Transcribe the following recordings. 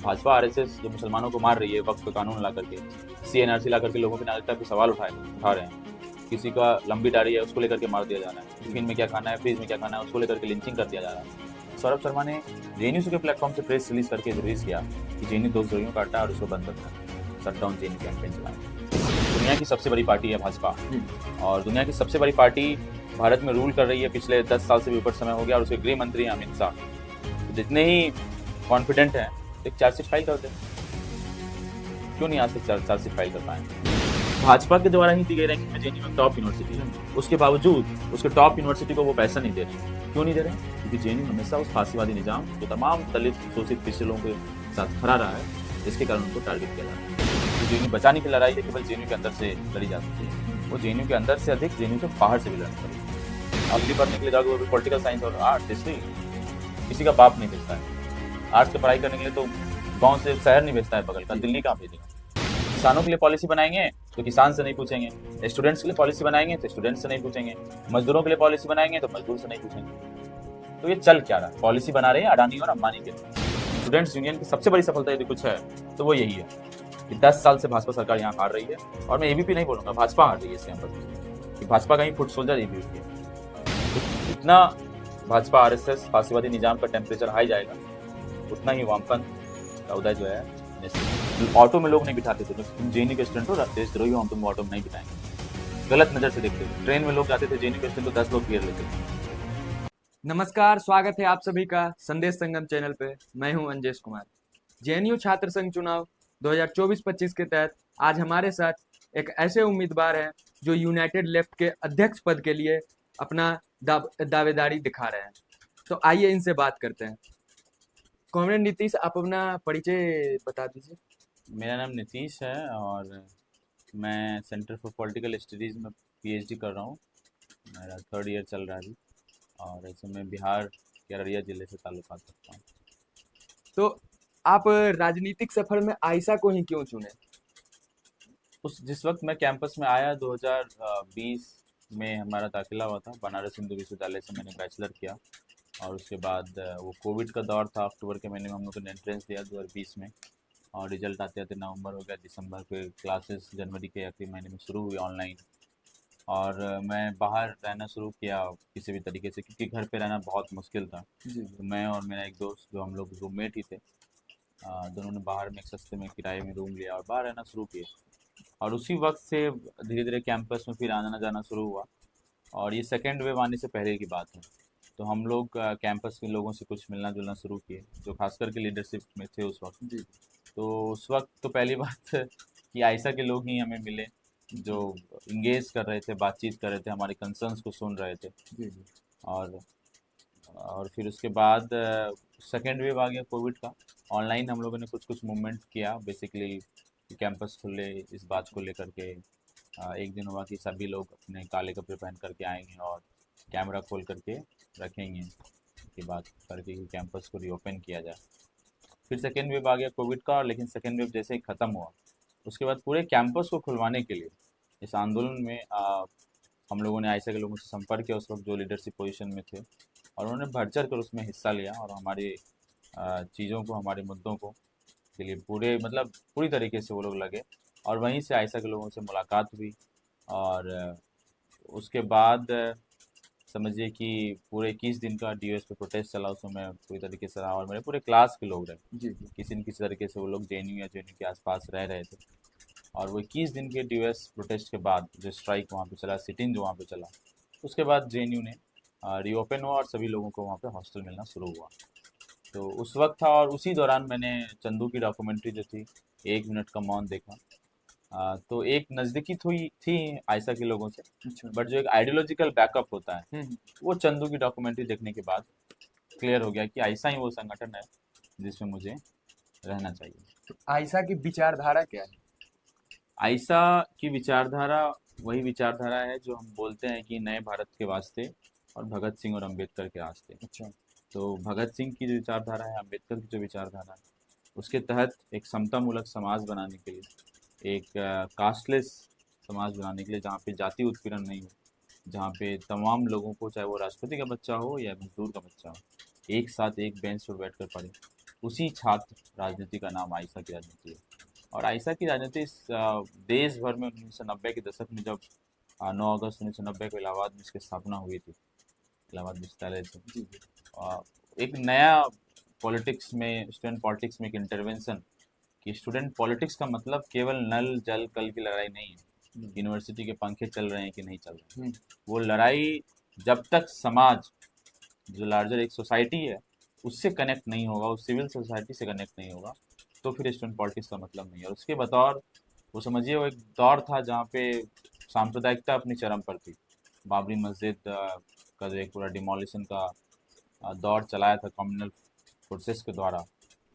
Bhajpa RSS जो मुसलमानों को मार रही है वक्त पे कानून ला करके, सीएनआरसी ला करके लोगों की नागरिकता पे सवाल उठा रहे हैं। किसी का लंबी दाढ़ी है उसको लेकर के मार दिया जा रहा है, टिफिन में क्या खाना है, फ्रिज में क्या खाना है, उसको लेकर के लिंचिंग कर दिया जा रहा है। सौरभ शर्मा ने जेएनयू के प्लेटफॉर्म से प्रेस रिलीज करके रिलीज किया कि जेएनयू दोषियों का अड्डा और उसको बंद करना है, शट डाउन जेएनयू कैंपेन चलाया। दुनिया की सबसे बड़ी पार्टी है भाजपा, और दुनिया की सबसे बड़ी पार्टी भारत में रूल कर रही है पिछले 10 साल से भी ऊपर समय हो गया, और उसके गृह मंत्री हैं अमित शाह। तो जितने ही कॉन्फिडेंट हैं एक चार्जशीट फाइल करते हैं, क्यों नहीं आज तक चार्जशीट फाइल कर पाए? भाजपा के द्वारा ही दी गई रैंकिंग में जेएनयू में टॉप यूनिवर्सिटी है, उसके बावजूद उसके टॉप यूनिवर्सिटी को वो पैसा नहीं दे रहे। क्यों नहीं दे रहे? क्योंकि जेएनयू हमेशा उस फांसीवादी निजाम जो तमाम दलित शोषित पिछड़ों के साथ खड़ा रहा है, इसके कारण उनको टारगेट किया जा रहा है। तो जेएनयू बचाने की लड़ाई है केवल जेएनयू के अंदर से लड़ी जा सकती है, वो जेएनयू के अंदर से अधिक जेएनयू के बाहर से भी लड़नी पड़ेगी। अगली पढ़ने के लिए जाओगे पॉलिटिकल साइंस और आर्ट्स हिस्ट्री, किसी का बाप नहीं भेजता है। आर्ट्स की पढ़ाई करने के लिए तो गाँव से शहर नहीं भेजता है बगल का, दिल्ली कहाँ भेजेगा? किसानों के लिए पॉलिसी बनाएंगे तो किसान से नहीं पूछेंगे, स्टूडेंट्स के लिए पॉलिसी बनाएंगे तो स्टूडेंट्स से नहीं पूछेंगे, मजदूरों के लिए पॉलिसी बनाएंगे तो मजदूर से नहीं पूछेंगे। तो ये चल क्या रहा है? पॉलिसी बना रहे हैं अडानी और अंबानी के लिए। स्टूडेंट्स यूनियन की सबसे बड़ी सफलता यदि कुछ है तो वो यही है कि 10 साल से भाजपा सरकार यहाँ हार रही है, और मैं एबीपी नहीं बोलूंगा, भाजपा हार रही है इस यहाँ पर, कि भाजपा का ही फुट सोल्जर एबीपी है। तो इतना भाजपा आरएसएस फांसीवादी निजाम का टेम्परेचर हाई जाएगा, उतना ही वामपंथ का उदय जो है। ऑटो में लोग नहीं बिठाते थे, तुम जेएनयू के स्टूडेंट हो, देशद्रोही हो, हम तुमको ऑटो में नहीं बिठाएंगे, गलत नजर से देखते थे। ट्रेन में लोग जाते थे जेएनयू के स्टूडेंट तो 10 लोग घेर लेते थे। नमस्कार, स्वागत है आप सभी का संदेश संगम चैनल पे। मैं हूं अंजेश कुमार। जेएनयू छात्र संघ चुनाव 2024-25 के तहत आज हमारे साथ एक ऐसे उम्मीदवार हैं जो यूनाइटेड लेफ्ट के अध्यक्ष पद के लिए अपना दावेदारी दिखा रहे हैं। तो आइए इनसे बात करते हैं। कॉमरेड नीतीश, आप अपना परिचय बता दीजिए। मेरा नाम नीतीश है और मैं सेंटर फॉर पॉलिटिकल स्टडीज़ में पीएचडी कर रहा हूँ। मेरा 3rd ईयर चल रहा है अभी, और ऐसे मैं बिहार के अररिया ज़िले से ताल्लुकात रखता हूँ। तो आप राजनीतिक सफर में आयशा को ही क्यों चुने? जिस वक्त मैं कैंपस में आया 2020 में हमारा दाखिला हुआ था, बनारस हिंदू विश्वविद्यालय से मैंने बैचलर किया, और उसके बाद वो कोविड का दौर था, अक्टूबर के महीने में हम लोग ने एंट्रेंस दिया 2020 में, और रिजल्ट आते आते नवंबर हो गया, दिसंबर, फिर क्लासेस जनवरी के आखिरी महीने में शुरू हुई ऑनलाइन। और मैं बाहर रहना शुरू किया किसी भी तरीके से, क्योंकि घर पे रहना बहुत मुश्किल था। तो मैं और मेरा एक दोस्त जो हम लोग रूममेट ही थे, दोनों ने बाहर में एक सस्ते में किराए में रूम लिया और बाहर रहना शुरू किए। और उसी वक्त से धीरे धीरे कैंपस में फिर आना जाना शुरू हुआ, और ये सेकेंड वेव आने से पहले की बात है। तो हम लोग कैंपस के लोगों से कुछ मिलना जुलना शुरू किए, जो खास करके लीडरशिप में थे उस वक्त। जी तो उस वक्त तो पहली बात कि आयशा के लोग ही हमें मिले जो इंगेज कर रहे थे, बातचीत कर रहे थे, हमारे कंसर्न्स को सुन रहे थे। जी जी। और फिर उसके बाद सेकेंड वेव आ गया कोविड का। ऑनलाइन हम लोगों ने कुछ कुछ मूवमेंट किया, बेसिकली कैंपस खुले इस बात को लेकर के। एक दिन हुआ कि सभी लोग अपने काले कपड़े पहन करके आएंगे और कैमरा खोल करके रखेंगे की बात करके कि कैंपस को रीओपन किया जाए। फिर सेकेंड वेव आ गया कोविड का, लेकिन सेकेंड वेव जैसे ही ख़त्म हुआ उसके बाद पूरे कैंपस को खुलवाने के लिए इस आंदोलन में हम लोगों ने आयशा के लोगों से संपर्क किया, उस वक्त जो लीडरशिप पोजीशन में थे, और उन्होंने बढ़ चढ़ कर उसमें हिस्सा लिया, और हमारी चीज़ों को, हमारे मुद्दों को के लिए पूरे मतलब पूरी तरीके से वो लोग लगे। और वहीं से आयशा के लोगों से मुलाकात हुई, और उसके बाद समझिए कि पूरे 21 दिन का डीयूएस पे प्रोटेस्ट चला, उसमें मैं पूरी तरीके से रहा, और मेरे पूरे क्लास के लोग रहे। जी जी। किसी न किसी तरीके से वो लोग जेएनयू या जेएनयू के आसपास रह रहे थे। और वो 21 दिन के डीयूएस प्रोटेस्ट के बाद जो स्ट्राइक वहाँ पे चला, सिटिंग जो वहाँ पे चला, उसके बाद जेएनयू ने रीओपन हुआ और सभी लोगों को वहाँ पे हॉस्टल मिलना शुरू हुआ। तो उस वक्त था, और उसी दौरान मैंने चंदू की डॉक्यूमेंट्री जो थी 1 मिनट का मौन देखा। तो एक नज़दीकी थी आयशा के लोगों से, अच्छा। बट जो एक आइडियोलॉजिकल बैकअप होता है हम्म। वो चंदू की डॉक्यूमेंट्री देखने के बाद क्लियर हो गया कि आयशा ही वो संगठन है जिसमें मुझे रहना चाहिए। तो आयशा की विचारधारा क्या है? आयशा की विचारधारा वही विचारधारा है जो हम बोलते हैं कि नए भारत के वास्ते और भगत सिंह और अम्बेडकर के वास्ते। अच्छा। तो भगत सिंह की जो विचारधारा है, अम्बेडकर की जो विचारधारा है, उसके तहत एक समतामूलक समाज बनाने के लिए, एक कास्टलेस समाज बनाने के लिए, जहाँ पे जाति उत्पीड़न नहीं हो, जहाँ पे तमाम लोगों को, चाहे वो राष्ट्रपति का बच्चा हो या मजदूर का बच्चा हो, एक साथ एक बेंच पर बैठ कर पढ़े, उसी छात्र राजनीति का नाम आयशा की राजनीति है। और आयशा की राजनीति देश भर में 1990 के दशक में जब 9 अगस्त 1990 को इलाहाबाद में इसकी स्थापना हुई थी, इलाहाबाद विश्वविद्यालय से, जी जी। एक नया पॉलिटिक्स में, स्टूडेंट पॉलिटिक्स में एक इंटरवेंशन कि स्टूडेंट पॉलिटिक्स का मतलब केवल नल जल कल की लड़ाई नहीं है, यूनिवर्सिटी के पंखे चल रहे हैं कि नहीं चल रहे हैं। वो लड़ाई जब तक समाज, जो लार्जर एक सोसाइटी है, उससे कनेक्ट नहीं होगा, उस सिविल सोसाइटी से कनेक्ट नहीं होगा, तो फिर स्टूडेंट पॉलिटिक्स का मतलब नहीं है। और उसके बतौर वो समझिए वो एक दौर था जहाँ पे सांप्रदायिकता अपनी चरम पर थी। बाबरी मस्जिद का जो एक पूरा डिमोलिशन का दौर चलाया था कम्युनल फोर्सेस के द्वारा,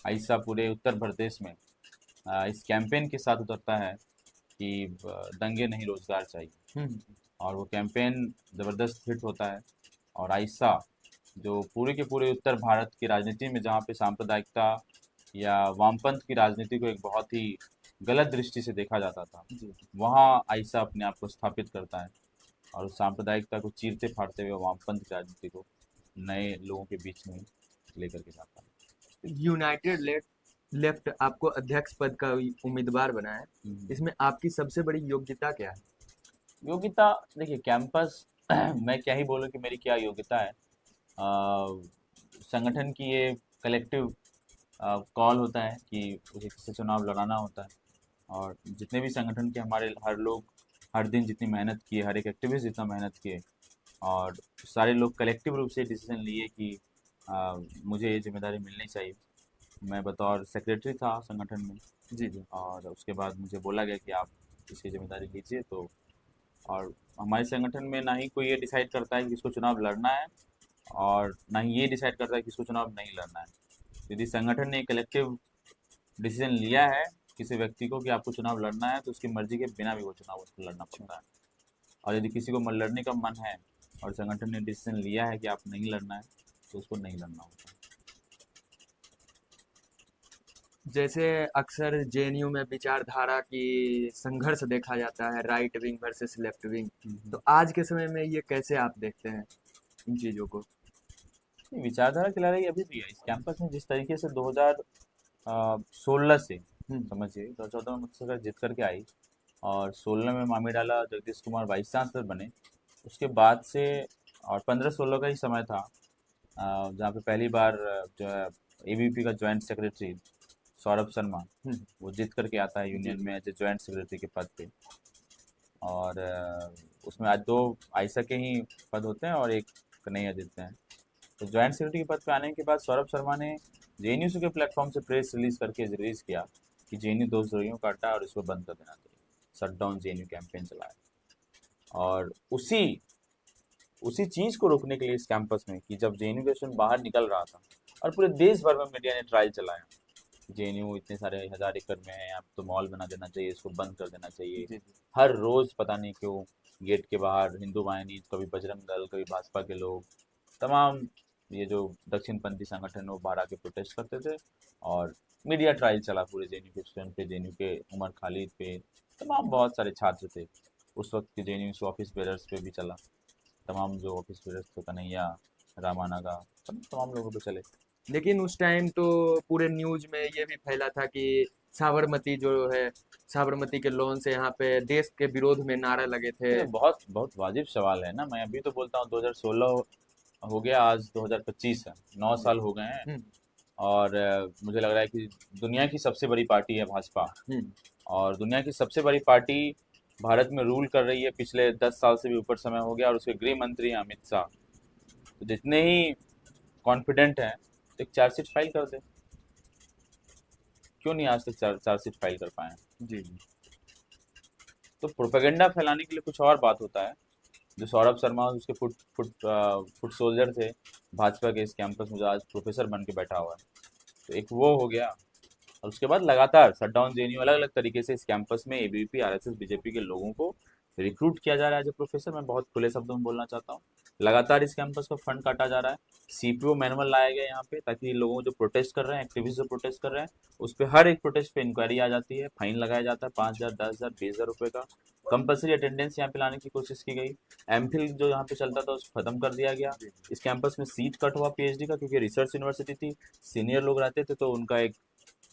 आयशा पूरे उत्तर प्रदेश में इस कैंपेन के साथ उतरता है कि दंगे नहीं रोजगार चाहिए, और वो कैंपेन ज़बरदस्त हिट होता है। और आयशा जो पूरे के पूरे उत्तर भारत की राजनीति में, जहाँ पे सांप्रदायिकता या वामपंथ की राजनीति को एक बहुत ही गलत दृष्टि से देखा जाता था, वहाँ आयशा अपने आप को स्थापित करता है और उस सांप्रदायिकता को चीरते फाड़ते हुए वामपंथ की राजनीति को नए लोगों के बीच में लेकर के जाता है। यूनाइटेड लेफ्ट आपको अध्यक्ष पद का उम्मीदवार बनाया है, इसमें आपकी सबसे बड़ी योग्यता क्या है? योग्यता देखिए, कैंपस मैं क्या ही बोलूँ कि मेरी क्या योग्यता है। संगठन की ये कलेक्टिव कॉल होता है कि उसे किससे चुनाव लड़ाना होता है, और जितने भी संगठन के हमारे हर लोग हर दिन जितनी मेहनत किए, हर एक एक्टिविस्ट जितना मेहनत किए, और सारे लोग कलेक्टिव रूप से डिसीजन लिए कि मुझे ये जिम्मेदारी मिलनी चाहिए। मैं बतौर सेक्रेटरी था संगठन में, जी जी। और उसके बाद मुझे बोला गया कि आप इसकी जिम्मेदारी लीजिए। तो और हमारे संगठन में ना ही कोई ये डिसाइड करता है कि किसको चुनाव लड़ना है, और ना ही ये डिसाइड करता है कि किसको चुनाव नहीं लड़ना है। यदि संगठन ने कलेक्टिव डिसीजन लिया है किसी व्यक्ति को कि आपको चुनाव लड़ना है, तो उसकी मर्जी के बिना भी वो चुनाव उसको लड़ना पड़ता है। और यदि किसी को लड़ने का मन है और संगठन ने डिसीजन लिया है कि आप नहीं लड़ना है, तो उसको नहीं लड़ना होता है। जैसे अक्सर जेएनयू में विचारधारा की संघर्ष देखा जाता है, right wing versus left wing, तो आज के समय में ये कैसे आप देखते हैं इन चीज़ों को? विचारधारा की लड़ाई अभी भी है इस कैंपस में। जिस तरीके से 2016 से समझिए 2014 में मुझसे जीत करके आई, और 16 में मामीडाला जगदीश कुमार वाइस चांसलर बने, उसके बाद से, और 15-16 का ही समय था जहाँ पे पहली बार जो है एबीवीपी का ज्वाइंट सेक्रेटरी सौरभ शर्मा वो जीत करके आता है यूनियन में एज ए ज्वाइंट सेक्रेटरी के पद पे। और उसमें आज 2 आयशा के ही पद होते हैं और एक कन्हैया जीतते हैं। तो ज्वाइंट सेक्रेटरी के पद पे आने के बाद सौरभ शर्मा ने जेएनयू के प्लेटफॉर्म से प्रेस रिलीज करके रिलीज किया कि जेएनयू दोषियों का अड्डा और इसको बंद कर देना चाहिए, शट डाउन जेएनयू कैंपेन चलाया। और उसी चीज़ को रोकने के लिए इस कैंपस में, कि जब जेएनयू का स्टूडेंट बाहर निकल रहा था और पूरे देश भर में मीडिया ने ट्रायल चलाया, जेएनयू इतने सारे 1000 एकड़ में है, अब तो मॉल बना देना चाहिए, इसको बंद कर देना चाहिए। हर रोज पता नहीं क्यों गेट के बाहर हिंदू वाहिनी, कभी बजरंग दल, कभी भाजपा के लोग, तमाम ये जो दक्षिणपंथी संगठन वो बाहर आके प्रोटेस्ट करते थे, और मीडिया ट्रायल चला पूरे जेएनयू के स्टूडेंट पे, जेएनयू के उमर खालिद पे, तमाम बहुत सारे छात्र थे उस वक्त के जेएनयू के ऑफिस बेरर्स पे भी चला, तमाम जो ऑफिस बेरर्स थे, कन्हैया, रामानागा, तमाम लोगों पे चले। लेकिन उस टाइम तो पूरे न्यूज में ये भी फैला था कि साबरमती जो है, साबरमती के लोन से यहाँ पे देश के विरोध में नारा लगे थे। ये बहुत बहुत वाजिब सवाल है ना। मैं अभी तो बोलता हूँ 2016 हो गया, आज 2025 है, 9 साल हो गए हैं। और मुझे लग रहा है कि दुनिया की सबसे बड़ी पार्टी है भाजपा, और दुनिया की सबसे बड़ी पार्टी भारत में रूल कर रही है पिछले 10 साल से भी ऊपर समय हो गया, और उसके गृह मंत्री हैं अमित शाह। तो जितने ही कॉन्फिडेंट हैं तो एक चार्जशीट फाइल कर दे, क्यों नहीं आज तक चार्जशीट फाइल कर पाए? जी। तो प्रोपेगेंडा फैलाने के लिए कुछ और बात होता है। जो सौरभ शर्मा उसके फुट सोल्जर थे भाजपा के इस कैंपस में, जो आज प्रोफेसर बन के बैठा हुआ है, तो एक वो हो गया। और उसके बाद लगातार शटडाउन जेएनयू अलग अलग तरीके से इस कैंपस में एबीवीपी, आरएसएस, बीजेपी के लोगों को रिक्रूट किया जा रहा है एज ए प्रोफेसर। मैं बहुत खुले शब्दों में बोलना चाहता हूँ, लगातार इस कैंपस का फंड काटा जा रहा है। सीपीओ मैनुअल लाया गया यहाँ पे, ताकि लोगों जो प्रोटेस्ट कर रहे हैं, एक्टिविस्ट जो प्रोटेस्ट कर रहे हैं, उस पर हर एक प्रोटेस्ट पे इंक्वायरी आ जाती है, फाइन लगाया जाता है 5,000, 10,000, 20,000 रुपये का, कंपलसरी अटेंडेंस यहाँ पे लाने की कोशिश की गई। एमफिल जो यहाँ पे चलता था उसको खत्म कर दिया गया। इस कैंपस में सीट कट हुआ पीएचडी का, क्योंकि रिसर्च यूनिवर्सिटी थी, सीनियर लोग रहते थे तो उनका एक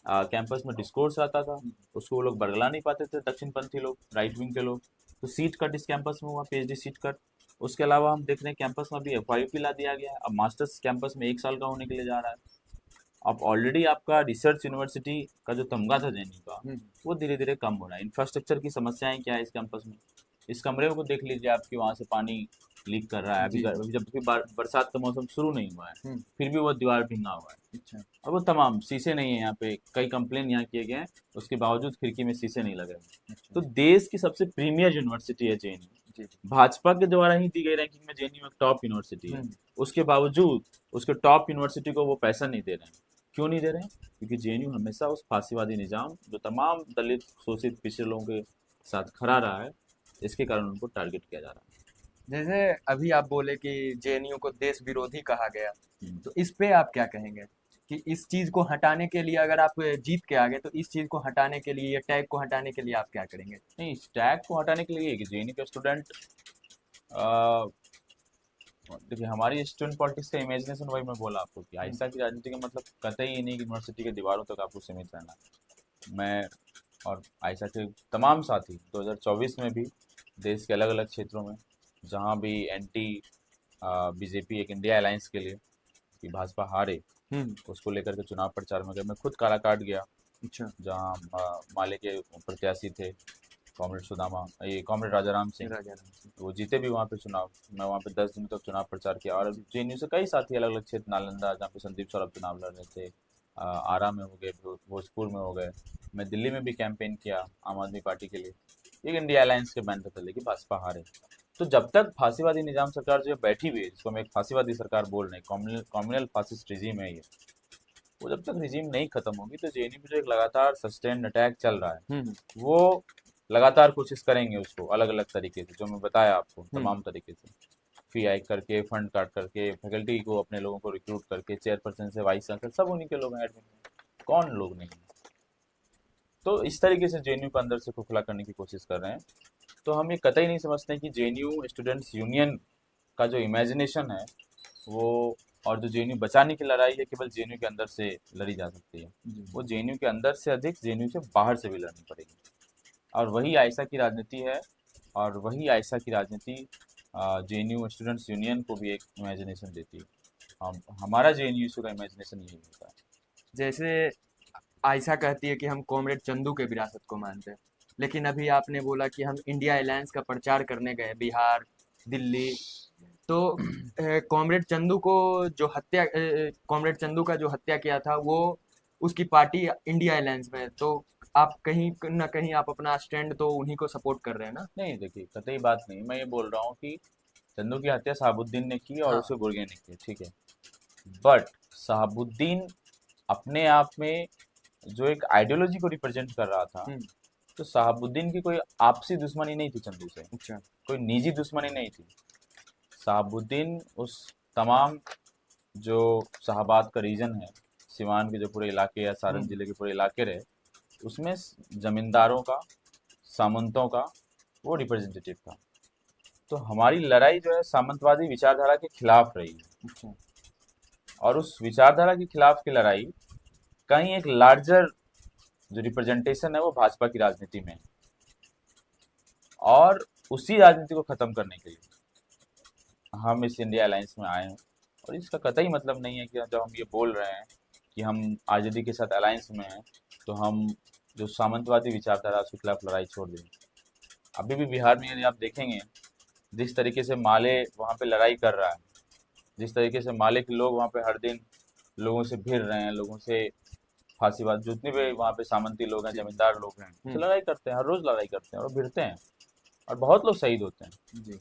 कैंपस में डिस्कोर्स रहता था, उसको वो लोग बरगला नहीं पाते थे, दक्षिणपंथी लोग, राइट विंग के लोग। तो सीट कट इस कैंपस में हुआ, पीएचडी सीट कट। उसके अलावा हम देख रहे हैं कैंपस में अभी एफवाईपी ला दिया गया है। अब मास्टर्स कैंपस में 1 साल का होने के लिए जा रहा है। अब ऑलरेडी आपका रिसर्च यूनिवर्सिटी का जो तमगा था जेएनयू का, वो धीरे धीरे कम हो रहा है। इंफ्रास्ट्रक्चर की समस्याएं क्या है इस कैंपस में? इस कमरे को देख लीजिए, आपकी वहाँ से पानी लीक कर रहा है। अभी अभी जब भी बरसात का मौसम शुरू नहीं हुआ है, फिर भी वो दीवार भींगा हुआ है। अच्छा। और वो तमाम शीशे नहीं है यहाँ पे, कई कंप्लेन यहाँ किए गए हैं, उसके बावजूद खिड़की में शीशे नहीं लगे हुए। तो देश की सबसे प्रीमियर यूनिवर्सिटी है जेएनयू, भाजपा के द्वारा ही दी गई रैंकिंग में जेएनयू एक टॉप यूनिवर्सिटी है। उसके बावजूद उसके टॉप यूनिवर्सिटी को वो पैसा नहीं दे रहे हैं। क्यों नहीं दे रहे हैं? क्योंकि जेएनयू हमेशा उस फांसीवादी निजाम जो तमाम दलित, शोषित, पिछड़े लोगों के साथ खड़ा रहा है, इसके कारण उनको टारगेट किया जा रहा है। जैसे अभी आप बोले कि जेएनयू को देश विरोधी कहा गया, तो इस पे आप क्या कहेंगे कि इस चीज को हटाने के लिए, अगर आप जीत के आ गए तो इस चीज को हटाने के लिए, ये टैग को हटाने के लिए आप क्या करेंगे? नहीं, इस टैग को हटाने के लिए कि जेएनयू के स्टूडेंट, देखिए हमारी स्टूडेंट पॉलिटिक्स का इमेजिनेशन, वही मैं बोला आपको कि आइसा की राजनीति का मतलब कतई ही नहीं कि यूनिवर्सिटी के दीवारों तक आपको सीमित रहना। मैं और आइसा के तमाम साथी 2024 में भी देश के अलग अलग क्षेत्रों में जहाँ भी एंटी बीजेपी एक इंडिया अलायंस के लिए कि भाजपा हारे, उसको लेकर के चुनाव प्रचार में गए। मैं खुद काराकाट गया। अच्छा। जहाँ माले के प्रत्याशी थे कॉमरेड सुदामा, ये कॉमरेड राजाराम सिंह, वो जीते भी वहाँ पे चुनाव। मैं वहाँ पे 10 दिन तक चुनाव प्रचार किया। और जेएनयू से कई साथी अलग अलग क्षेत्र, नालंदा जहाँ पे संदीप सौरभ चुनाव लड़ रहे थे, आरा में हो गए, भोजपुर में हो गए। मैं दिल्ली में भी कैंपेन किया आम आदमी पार्टी के लिए, एक इंडिया अलायंस के बैनर पर, लेकिन भाजपा हारे। तो जब तक फांसीवादी निजाम सरकार जो बैठी हुई है, जिसको हम एक फांसीवादी सरकार बोल रहे हैं, कॉम्युनल फासिस्ट रिजीम है ये, वो जब तक रिजीम नहीं खत्म होगी तो जेएनयू में जो एक लगातार सस्टेन्ड अटैक चल रहा है, वो लगातार कोशिश करेंगे उसको अलग अलग तरीके से, जो मैं बताया आपको, तमाम तरीके से, फी हाइक करके, फंड काट करके, फैकल्टी को, अपने लोगों को रिक्रूट करके, चेयरपर्सन से वाइस चांसलर सब उन्हीं के लोग हैं, एडमिन में कौन लोग नहीं। तो इस तरीके से जेएनयू को अंदर से खोखला करने की कोशिश कर रहे हैं। तो हम ये कतई नहीं समझते कि जेएनयू स्टूडेंट्स यूनियन का जो इमेजिनेशन है वो, और जो जेएनयू बचाने की लड़ाई है, केवल जेएनयू के अंदर से लड़ी जा सकती है। वो जेएनयू के अंदर से अधिक जेएनयू से बाहर से भी लड़नी पड़ेगी। और वही आइसा की राजनीति है, और वही आइसा की राजनीति जेएनयू स्टूडेंट्स यूनियन को भी एक इमेजिनेशन देती है। हमारा जेएनयू का इमेजिनेशन यही होता है। जैसे आयशा कहती है कि हम कॉमरेड चंदू के विरासत को मानते हैं, लेकिन अभी आपने बोला कि हम इंडिया अलायंस का प्रचार करने गए बिहार, दिल्ली, तो कॉमरेड चंदू को जो हत्या, कॉमरेड चंदू का जो हत्या किया था वो उसकी पार्टी इंडिया अलायंस में है, तो आप कहीं ना कहीं आप अपना स्टैंड तो उन्हीं को सपोर्ट कर रहे हैं ना? नहीं, देखिए कतई बात नहीं, मैं ये बोल रहा हूँ कि चंदू की हत्या शहाबुद्दीन ने की और हाँ। उसे गुर्गे ने की, ठीक है। बट शहाबुद्दीन अपने आप में जो एक आइडियोलॉजी को रिप्रेजेंट कर रहा था, तो शहाबुद्दीन की कोई आपसी दुश्मनी नहीं थी चंदू से। अच्छा। कोई निजी दुश्मनी नहीं थी। शहाबुद्दीन उस तमाम जो शाहबाद का रीजन है, सिवान के जो पूरे इलाके या सारण जिले के पूरे इलाके रहे, उसमें जमींदारों का, सामंतों का वो रिप्रेजेंटेटिव था। तो हमारी लड़ाई जो है सामंतवादी विचारधारा के खिलाफ रही है। अच्छा। और उस विचारधारा के खिलाफ की लड़ाई कहीं एक लार्जर जो रिप्रेजेंटेशन है वो भाजपा की राजनीति में है, और उसी राजनीति को खत्म करने के लिए हम इस इंडिया अलायंस में आए हैं। और इसका कतई मतलब नहीं है कि जब हम ये बोल रहे हैं कि हम आज़ादी के साथ अलायंस में हैं तो हम जो सामंतवादी विचारधारा उसके खिलाफ लड़ाई छोड़ दें। अभी भी बिहार में यदि आप देखेंगे, जिस तरीके से माले वहाँ पे लड़ाई कर रहा है, जिस तरीके से माले के लोग वहाँ पे हर दिन लोगों से भिड़ रहे हैं, लोगों से फांसीवाद, जितने भी वहाँ पे सामंती लोग हैं, जमींदार लोग हैं, तो लड़ाई करते हैं, हर रोज लड़ाई करते हैं और भिड़ते हैं, और बहुत लोग शहीद होते हैं जी।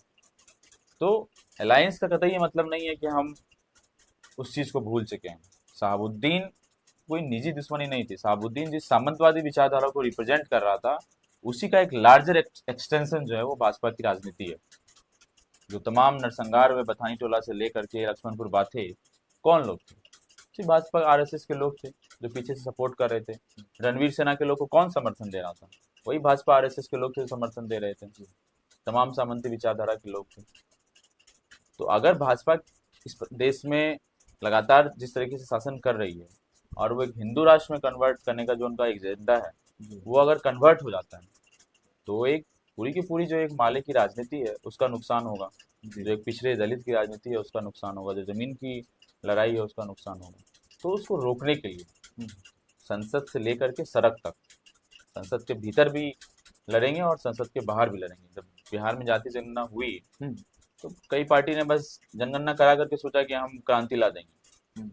तो अलायंस का कतई ये मतलब नहीं है कि हम उस चीज़ को भूल चुके हैं। शहाबुद्दीन कोई निजी दुश्मनी नहीं थी। शहाबुद्दीन जिस सामंतवादी विचारधारा को रिप्रेजेंट कर रहा था, उसी का एक लार्जर एक्सटेंशन जो है वो भाजपा की राजनीति है। जो तमाम नरसंहार व बथानी टोला से लेकर के लक्ष्मणपुर बाथे, कौन लोग थे? सिर्फ भाजपा आरएसएस के लोग थे जो पीछे से सपोर्ट कर रहे थे। रणवीर सेना के लोग को कौन समर्थन दे रहा था? वही भाजपा आरएसएस के लोग थे, समर्थन दे रहे थे, तमाम सामंती विचारधारा के लोग थे। तो अगर भाजपा इस देश में लगातार जिस तरीके से शासन कर रही है और वो एक हिंदू राष्ट्र में कन्वर्ट करने का जो उनका एजेंडा है, वो अगर कन्वर्ट हो जाता है तो एक पूरी की पूरी जो एक माले की राजनीति है उसका नुकसान होगा, जो एक पिछड़े दलित की राजनीति है उसका नुकसान होगा, जो जमीन की लड़ाई है उसका नुकसान होगा। तो उसको रोकने के लिए संसद से लेकर के सड़क तक, संसद के भीतर भी लड़ेंगे और संसद के बाहर भी लड़ेंगे। जब बिहार में जाति जनगणना हुई तो कई पार्टी ने बस जनगणना करा करके सोचा कि हम क्रांति ला देंगे,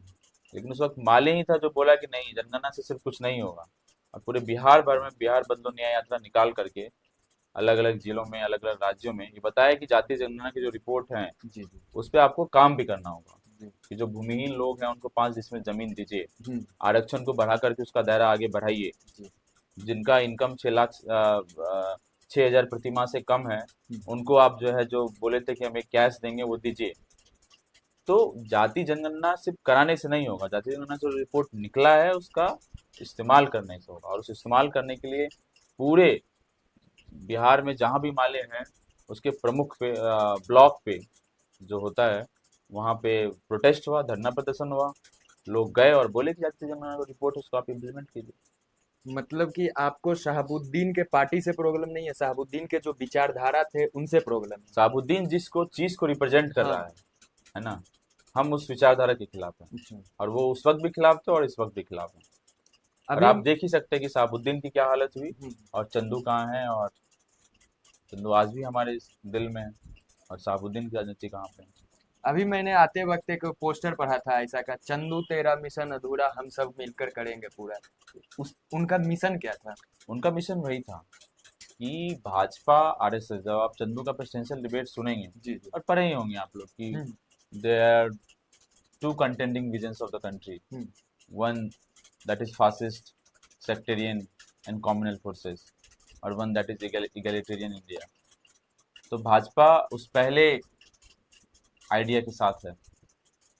लेकिन उस वक्त माले ही था जो बोला कि नहीं, जनगणना से सिर्फ कुछ नहीं होगा। और पूरे बिहार भर में बिहार बदलो न्याय यात्रा निकाल करके अलग अलग जिलों में, अलग अलग राज्यों में ये बताया कि जातीय जनगणना की जो रिपोर्ट है उस पर आपको काम भी करना होगा, कि जो भूमिहीन लोग हैं उनको 5 डिसमिल जमीन दीजिए, आरक्षण को बढ़ा करके उसका दायरा आगे बढ़ाइए, जिनका इनकम 6,00,000 प्रति माह से कम है उनको आप जो है, जो बोले थे कि हमें कैश देंगे वो दीजिए। तो जाति जनगणना सिर्फ कराने से नहीं होगा, जाति जनगणना जो रिपोर्ट निकला है उसका इस्तेमाल करने से होगा। और उस इस्तेमाल करने के लिए पूरे बिहार में जहाँ भी माले हैं उसके प्रमुख पे ब्लॉक पे जो होता है वहाँ पे प्रोटेस्ट हुआ, धरना प्रदर्शन हुआ, लोग गए और बोले कि जाति जनगणना जो रिपोर्ट है उसको आप इम्प्लीमेंट कीजिए। मतलब कि आपको शहाबुद्दीन के पार्टी से प्रॉब्लम नहीं है, शहाबुद्दीन के जो विचारधारा थे उनसे प्रॉब्लम है। शहाबुद्दीन जिसको चीज को रिप्रेजेंट कर रहा है ना, हम उस विचारधारा के खिलाफ हैं और वो उस वक्त भी खिलाफ थे और इस वक्त भी खिलाफ हैं। और आप देख ही सकते हैं कि शहाबुद्दीन की क्या हालत हुई और चंदू कहाँ है, और चंदू आज भी हमारे दिल में है और शहाबुद्दीन की राजनीति कहाँ पे है। अभी मैंने आते वक्त एक पोस्टर पढ़ा था ऐसा का, चंदू तेरा मिशन अधूरा हम सब मिलकर करेंगे पूरा। उनका मिशन क्या था? उनका मिशन वही था कि भाजपा आरएसएस, जब आप चंदू का प्रेसिडेंशियल डिबेट सुनेंगे और पढ़े ही होंगे आप लोग कि there are two contending visions of the country, one that is fascist, sectarian and communal forces, और one that is egalitarian India। तो भाजपा उस पहले आइडिया के साथ है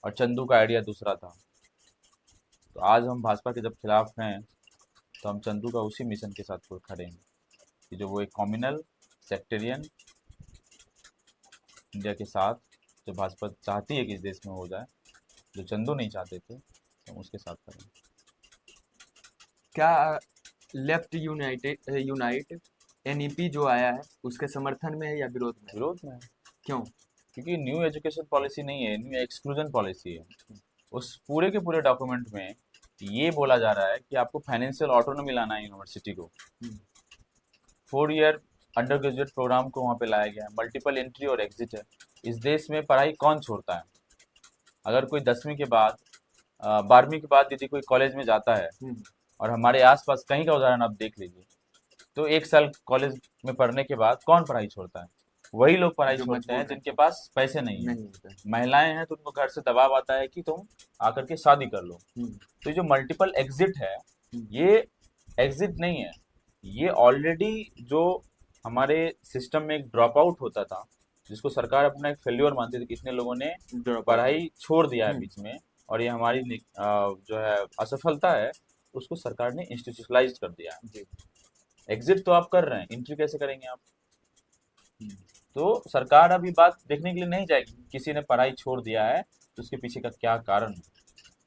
और चंदू का आइडिया दूसरा था। तो आज हम भाजपा के जब खिलाफ हैं तो हम चंदू का उसी मिशन के साथ खड़े हैं कि जो वो एक कम्युनल सेक्टेरियन इंडिया के साथ, जो भाजपा चाहती है कि इस देश में हो जाए, जो चंदू नहीं चाहते थे, तो उसके साथ करें। क्या लेफ्ट यूनाइट एनईपी जो आया है उसके समर्थन में है या विरोध में? विरोध में है। क्यों? क्योंकि न्यू एजुकेशन पॉलिसी नहीं है, न्यू एक्सक्लूजन पॉलिसी है। उस पूरे के पूरे डॉक्यूमेंट में ये बोला जा रहा है कि आपको फाइनेंशियल ऑटोनॉमी लाना है यूनिवर्सिटी को। 4 ईयर अंडर ग्रेजुएट प्रोग्राम को वहाँ पे लाया गया है, मल्टीपल एंट्री और एग्जिट है। इस देश में पढ़ाई कौन छोड़ता है? अगर कोई 10वीं के बाद 12वीं के बाद यदि कोई कॉलेज में जाता है, और हमारे आसपास कहीं का उदाहरण आप देख लीजिए, तो 1 साल कॉलेज में पढ़ने के बाद कौन पढ़ाई छोड़ता है? वही लोग पढ़ाई छोड़ते हैं जिनके पास पैसे नहीं है। महिलाएं हैं तो उनको घर से दबाव आता है कि तुम आकर के शादी कर लो। तो जो मल्टीपल एग्जिट है, ये एग्जिट नहीं है, ये ऑलरेडी जो हमारे सिस्टम में एक ड्रॉप आउट होता था, जिसको सरकार अपना एक फेल्योर मानती थी कि इतने लोगों ने पढ़ाई छोड़ दिया है बीच में और ये हमारी जो है असफलता है, उसको सरकार ने इंस्टीट्यूशनलाइज कर दिया है। एग्जिट तो आप कर रहे हैं, एंट्री कैसे करेंगे आप? तो सरकार अभी बात देखने के लिए नहीं जाएगी किसी ने पढ़ाई छोड़ दिया है तो उसके पीछे का क्या कारण है।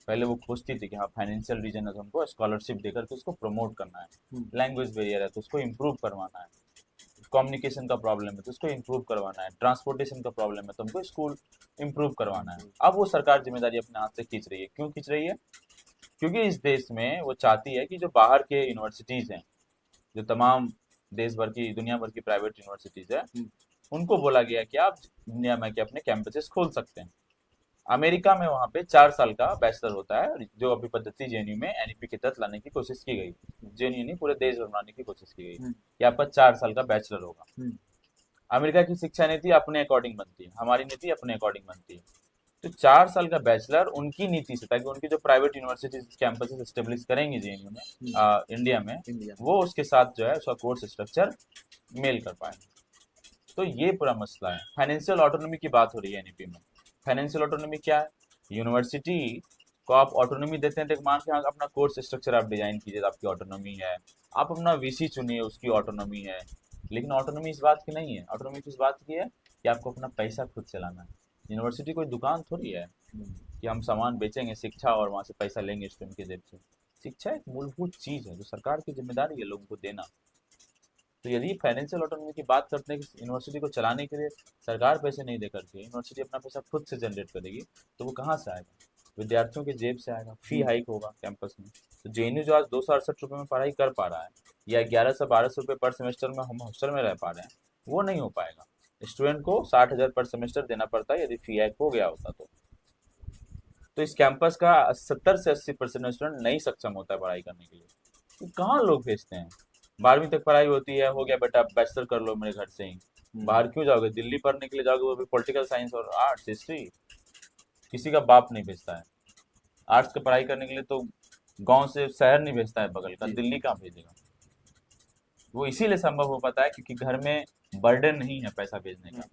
पहले वो खोजती थी कि हाँ फाइनेंशियल रीजन है तो हमको स्कॉलरशिप देकर के उसको प्रमोट करना है, लैंग्वेज बैरियर है तो उसको इम्प्रूव करवाना है, कम्युनिकेशन का प्रॉब्लम है तो उसको इम्प्रूव करवाना है, ट्रांसपोर्टेशन का प्रॉब्लम है तो हमको स्कूल इम्प्रूव करवाना है। अब वो सरकार जिम्मेदारी अपने हाथ से खींच रही है। क्यों खींच रही है? क्योंकि इस देश में वो चाहती है कि जो बाहर के यूनिवर्सिटीज़ हैं, जो तमाम देश भर की, दुनिया भर की प्राइवेट यूनिवर्सिटीज़ है, उनको बोला गया कि आप इंडिया में के अपने कैंपसेस खोल सकते हैं। अमेरिका में वहाँ पे 4 साल का बैचलर होता है, जो अभी पद्धति जेएनयू में एनईपी के तहत लाने की कोशिश की गई। जेएनयू नहीं, पूरे देश भर बनाने की कोशिश की गई कि आपका 4 साल का बैचलर होगा। अमेरिका की शिक्षा नीति अपने अकॉर्डिंग बनती है, हमारी नीति अपने अकॉर्डिंग बनती है। तो 4 साल का बैचलर उनकी नीति से, ताकि उनकी जो प्राइवेट यूनिवर्सिटीज कैंपसेस एस्टेब्लिश करेंगे जेएनयू में इंडिया में, वो उसके साथ जो है उसका कोर्स स्ट्रक्चर मेल कर पाए। तो ये पूरा मसला है। फाइनेंशियल ऑटोनॉमी की बात हो रही है एनईपी में। फाइनेंशियल ऑटोनॉमी क्या है? यूनिवर्सिटी को आप ऑटोनॉमी देते हैं, तो मान के हाँ, अपना कोर्स स्ट्रक्चर आप डिजाइन कीजिए, तो आपकी ऑटोनॉमी है। आप अपना वीसी चुनिए, उसकी ऑटोनॉमी है। लेकिन ऑटोनॉमी इस बात की नहीं है, ऑटोनॉमी इस बात की है कि आपको अपना पैसा खुद चलाना है। यूनिवर्सिटी कोई दुकान थोड़ी है कि हम सामान बेचेंगे शिक्षा और वहाँ से पैसा लेंगे स्टूडेंट की जेब से। शिक्षा एक मूलभूत चीज है जो सरकार की जिम्मेदारी है लोगों को देना। तो यदि फाइनेंशियल ऑटोनॉमी की बात करते हैं कि यूनिवर्सिटी को चलाने के लिए सरकार पैसे नहीं दे करके यूनिवर्सिटी अपना पैसा खुद से जनरेट करेगी, तो वो कहाँ से आएगा? विद्यार्थियों के जेब से आएगा। फी हाइक होगा कैंपस में। तो जेएनयू जो आज 268 रुपये में पढ़ाई कर पा रहा है, या 1100-1200 रुपये पर सेमेस्टर में हम हॉस्टल में रह पा रहे हैं, वो नहीं हो पाएगा। स्टूडेंट को 60,000 पर सेमेस्टर देना पड़ता है यदि फी हाइक हो गया होता तो इस कैंपस का 70 से 80% स्टूडेंट नहीं सक्षम होता है पढ़ाई करने के लिए। तो कहाँ लोग भेजते हैं? 12वीं तक पढ़ाई होती है, हो गया बेटा बैचलर कर लो मेरे घर से ही। बाहर क्यों जाओगे? दिल्ली पढ़ने के लिए जाओगे, वो भी पॉलिटिकल साइंस और आर्ट्स हिस्ट्री। किसी का बाप नहीं भेजता है आर्ट्स की पढ़ाई करने के लिए, तो गांव से शहर नहीं भेजता है बगल का, दिल्ली कहाँ भेजेगा? वो इसीलिए संभव हो पाता है क्योंकि घर में बर्डन नहीं है पैसा भेजने का।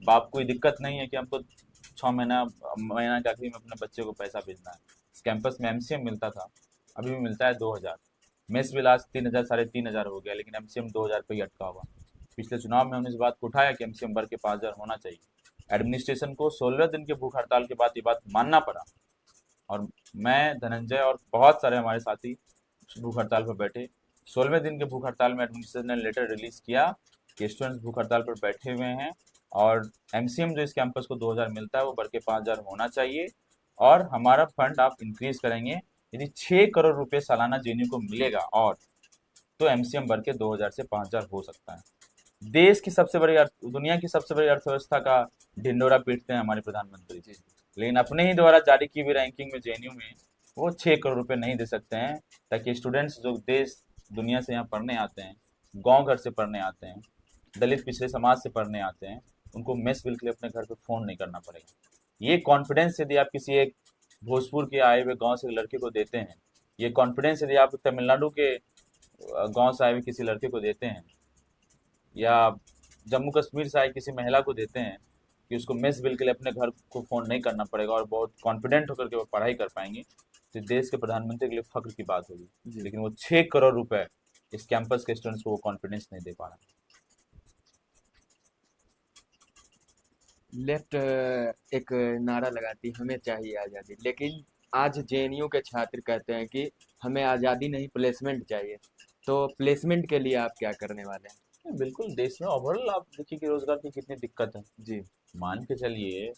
बाप कोई दिक्कत नहीं है कि हमको 6 महीना महीना के आखिरी में अपने बच्चे को पैसा भेजना है। इस कैंपस में एमसीएम मिलता था, अभी भी मिलता है 2,000। मेस बिल आज 3,000 3,500 हो गया, लेकिन एमसीएम 2,000 पे ही अटका हुआ। पिछले चुनाव में हमने इस बात को उठाया कि एमसीएम बढ़ के 5,000 होना चाहिए। एडमिनिस्ट्रेशन को 16 दिन के भूख हड़ताल के बाद ये बात मानना पड़ा, और मैं, धनंजय और बहुत सारे हमारे साथी भूख हड़ताल पर बैठे। 16वें दिन के भूख हड़ताल में एडमिनिस्ट्रेशन ने लेटर रिलीज किया कि स्टूडेंट्स भूख हड़ताल पर बैठे हुए हैं, और एमसीएम जो इस कैंपस को 2,000 मिलता है वो बढ़ के 5,000 होना चाहिए, और हमारा फंड आप इंक्रीज करेंगे। यदि 6 करोड़ रुपए सालाना जेएनयू को मिलेगा और तो एमसीएम बढ़ के 2,000 से 5,000 हो सकता है। देश की सबसे बड़ी दुनिया की सबसे बड़ी अर्थव्यवस्था का ढिंडोरा पीटते हैं हमारे प्रधानमंत्री जी, लेकिन अपने ही द्वारा जारी की हुई रैंकिंग में जेएनयू में वो 6 करोड़ रुपए नहीं दे सकते हैं, ताकि स्टूडेंट्स जो देश दुनिया से यहाँ पढ़ने आते हैं, गांव घर से पढ़ने आते हैं, दलित पिछड़े समाज से पढ़ने आते हैं, उनको मेस बिल के लिए अपने घर पे फ़ोन नहीं करना पड़ेगा। ये कॉन्फिडेंस यदि आप किसी एक भोजपुर के आए हुए गांव से लड़के को देते हैं, ये कॉन्फिडेंस यदि आप तमिलनाडु के गांव से आए हुए किसी लड़के को देते हैं, या जम्मू कश्मीर से आए किसी महिला को देते हैं कि उसको मेस बिल के लिए अपने घर को फ़ोन नहीं करना पड़ेगा और बहुत कॉन्फिडेंट होकर के वो पढ़ाई कर पाएंगे, तो देश के प्रधानमंत्री के लिए फख्र की बात होगी। लेकिन वो 6 करोड़ रुपए इस कैंपस के स्टूडेंट्स को वो कॉन्फिडेंस नहीं दे पा रहा। लेफ्ट एक नारा लगाती हमें चाहिए आज़ादी, लेकिन आज जेएनयू के छात्र कहते हैं कि हमें आज़ादी नहीं प्लेसमेंट चाहिए। तो प्लेसमेंट के लिए आप क्या करने वाले हैं? बिल्कुल, देश में ओवरऑल आप देखिए कि रोजगार की कितनी दिक्कत है। जी। मान के चलिए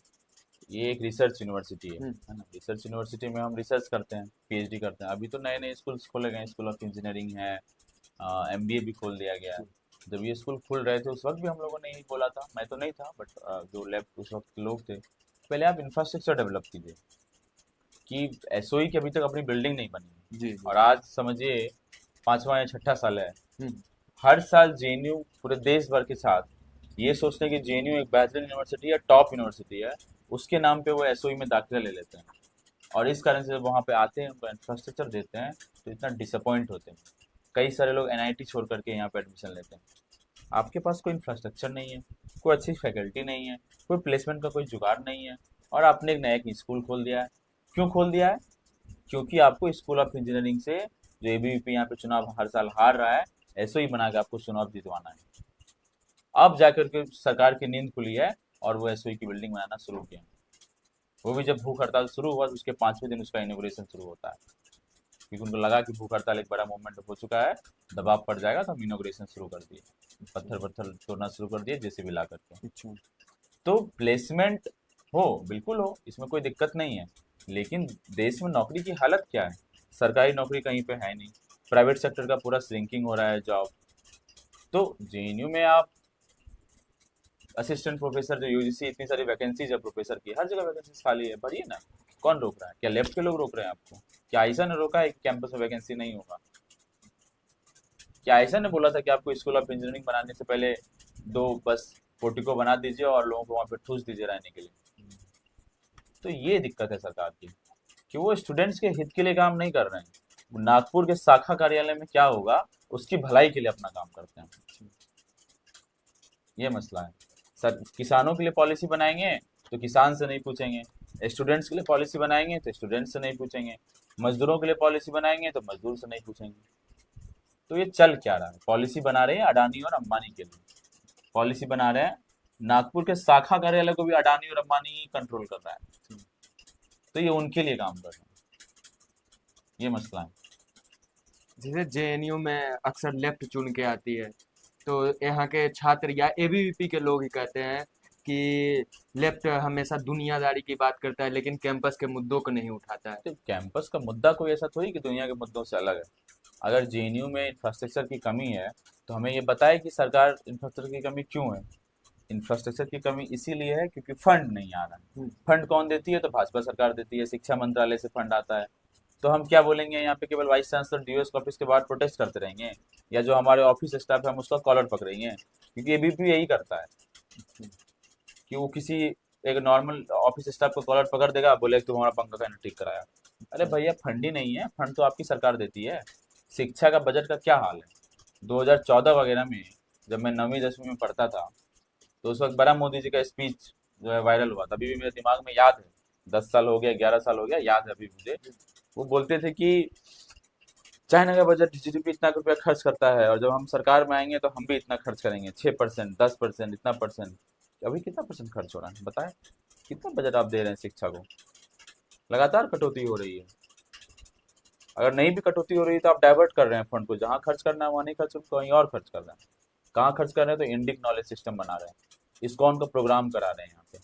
ये एक रिसर्च यूनिवर्सिटी है ना? रिसर्च यूनिवर्सिटी में हम रिसर्च करते हैं, पीएचडी करते हैं। अभी तो नए नए स्कूल्स खोले गए हैं, स्कूल ऑफ इंजीनियरिंग है, एमबीए भी खोल दिया गया है। जब ये स्कूल खुल रहे थे उस वक्त भी हम लोगों ने यही बोला था, मैं तो नहीं था बट जो लेफ्ट उस वक्त के लोग थे, पहले आप इंफ्रास्ट्रक्चर डेवलप कीजिए। कि एसओई की अभी तक अपनी बिल्डिंग नहीं बनी जी। और आज समझिए 5वां या 6ठा साल है। हम्म। हर साल जेएनयू पूरे देश भर के साथ ये सोचते हैं कि जेएनयू एक बेहतरीन यूनिवर्सिटी है, टॉप यूनिवर्सिटी है, उसके नाम पे वो एसओई में दाखिला ले लेते हैं, और इस कारण से जब वहाँ पे आते हैं उनको इंफ्रास्ट्रक्चर देते हैं तो इतना डिसअपॉइंट होते हैं। कई सारे लोग एनआईटी छोड़ करके यहाँ पे एडमिशन लेते हैं। आपके पास कोई इंफ्रास्ट्रक्चर नहीं है, कोई अच्छी फैकल्टी नहीं है, कोई प्लेसमेंट का कोई जुगाड़ नहीं है, और आपने एक नया स्कूल खोल दिया है। क्यों खोल दिया है? क्योंकि आपको स्कूल ऑफ इंजीनियरिंग से जो एबीवीपी यहाँ पे चुनाव हर साल हार रहा है, ऐसे ही बना के आपको चुनाव जितवाना है। अब जाकर के सरकार की नींद खुली है और वो एसओई की बिल्डिंग बनाना शुरू किया। वो भी जब भूख हड़ताल शुरू हुआ तो उसके 5वें दिन उसका इनोग्रेशन शुरू होता है, क्योंकि उनको लगा कि भूख हड़ताल एक बड़ा मूवमेंट हो चुका है, दबाव पड़ जाएगा, तो हम इनोग्रेशन शुरू कर दिए, पत्थर पत्थर तोड़ना शुरू कर दिए जेसीबी ला करके। अच्छा। तो प्लेसमेंट हो, बिल्कुल हो, इसमें कोई दिक्कत नहीं है, लेकिन देश में नौकरी की हालत क्या है? सरकारी नौकरी कहीं पे है नहीं, प्राइवेट सेक्टर का पूरा श्रिंकिंग हो रहा है जॉब। तो जेएनयू में आप असिस्टेंट प्रोफेसर जो यूजीसी इतनी सारी वैकेंसीज है प्रोफेसर की, हर जगह वैकेंसीज खाली है, भरिए ना। कौन रोक रहा है? क्या लेफ्ट के लोग रोक रहे हैं आपको? क्या ऐसा ने रोका है कि कैंपस में वैकेंसी नहीं होगा? क्या ऐसा ने बोला था कि आपको स्कूल ऑफ इंजीनियरिंग बनाने से पहले 2 बस पोर्टिको बना दीजिए और लोगों को वहाँ पे ठूस दीजिए रहने के लिए? तो ये दिक्कत है सरकार की कि वो स्टूडेंट्स के हित के लिए काम नहीं कर रहे हैं। नागपुर के शाखा कार्यालय में क्या होगा उसकी भलाई के लिए अपना काम करते हैं। ये मसला है सर। किसानों के लिए पॉलिसी बनाएंगे तो किसान से नहीं पूछेंगे, स्टूडेंट्स के लिए पॉलिसी बनाएंगे तो स्टूडेंट्स से नहीं पूछेंगे, मजदूरों के लिए पॉलिसी बनाएंगे तो मजदूर से नहीं पूछेंगे। तो ये चल क्या रहा है? पॉलिसी बना रहे हैं अडानी और अंबानी के लिए, पॉलिसी बना रहे हैं, नागपुर के शाखा कार्यालय को भी अडानी और अंबानी ही कंट्रोल कर रहा है, तो ये उनके लिए काम कर रहे हैं, ये मसला है। जैसे जेएनयू में अक्सर लेफ्ट चुन के आती है, तो यहाँ के छात्र या एबीवीपी के लोग ही कहते हैं कि लेफ्ट हमेशा दुनियादारी की बात करता है लेकिन कैंपस के मुद्दों को नहीं उठाता है। तो कैंपस का मुद्दा कोई ऐसा थोड़ी कि दुनिया के मुद्दों से अलग है। अगर जेएनयू में इंफ्रास्ट्रक्चर की कमी है तो हमें ये बताए कि सरकार इंफ्रास्ट्रक्चर की कमी क्यों है। इंफ्रास्ट्रक्चर की कमी इसीलिए है क्योंकि फंड नहीं आ रहा है। फंड कौन देती है? तो भाजपा सरकार देती है, शिक्षा मंत्रालय से फंड आता है। तो हम क्या बोलेंगे? यहाँ पे केवल वाइस चांसलर डीओएस ऑफिस के बाहर प्रोटेस्ट करते रहेंगे, या जो हमारे ऑफिस स्टाफ है हम उसका कॉलर पकड़ेंगे? क्योंकि एबीपी यही करता है कि वो किसी एक नॉर्मल ऑफिस स्टाफ को कॉलर पकड़ देगा, बोले तुम हमारा पंखा कहना ठीक कराया। अरे भैया फंड ही नहीं है, फंड तो आपकी सरकार देती है। शिक्षा का बजट का क्या हाल है? 2014 वगैरह में जब मैं 9वीं 10वीं में पढ़ता था तो उस वक्त बड़ा मोदी जी का स्पीच जो है वायरल हुआ था, अभी भी मेरे दिमाग में याद है। 10 साल हो गया, 11 साल हो गया, याद है अभी मुझे। वो बोलते थे कि चाइना का बजट जीडीपी इतना रुपया खर्च करता है और जब हम सरकार में आएंगे तो हम भी इतना खर्च करेंगे, 6%, 10%, इतना परसेंट। अभी कितना परसेंट खर्च हो रहा है बताएं? कितना बजट आप दे रहे हैं शिक्षा को? लगातार कटौती हो रही है। अगर नहीं भी कटौती हो रही है तो आप डाइवर्ट कर रहे हैं फंड को, जहाँ खर्च करना है वहाँ नहीं खर्च, कहीं और खर्च कर रहे हैं। कहाँ खर्च कर रहे हैं? तो इंडिक नॉलेज सिस्टम बना रहे हैं, इस्कॉन का प्रोग्राम करा रहे हैं। यहाँ पे